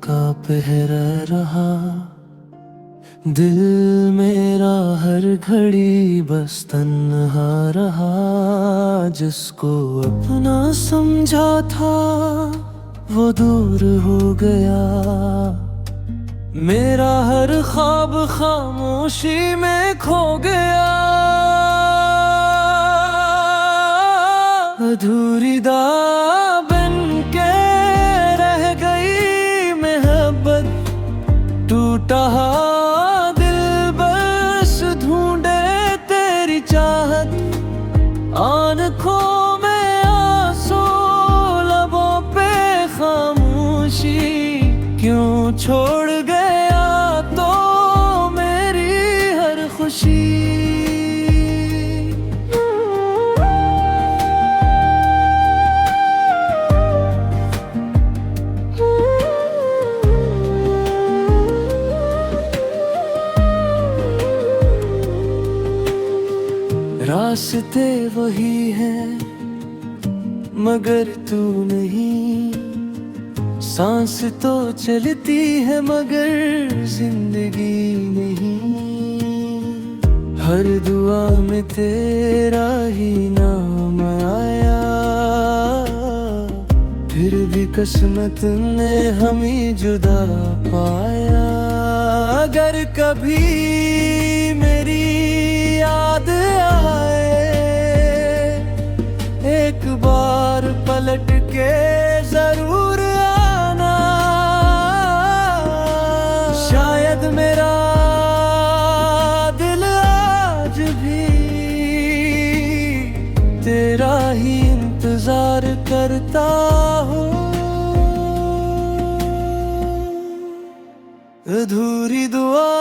का पहरा रहा, दिल मेरा हर घड़ी बस तन्हा रहा। जिसको अपना समझा था वो दूर हो गया, मेरा हर ख्वाब खामोशी में खो गया। अधूरी दाब बन के रह गई मोहब्बत, टूटा दिल बस ढूंढे तेरी चाहत। आँखों में आंसू, लबों पे खामोशी, क्यों छोड़ गया तो मेरी हर खुशी। रास्ते वही हैं मगर तू नहीं, सांस तो चलती है मगर जिंदगी नहीं। हर दुआ में तेरा ही नाम आया, फिर भी किस्मत ने हमें जुदा पाया। अगर कभी मेरी याद आए, एक बार पलट के जरूर आना। शायद मेरा दिल आज भी तेरा ही इंतजार करता हो। अधूरी दुआ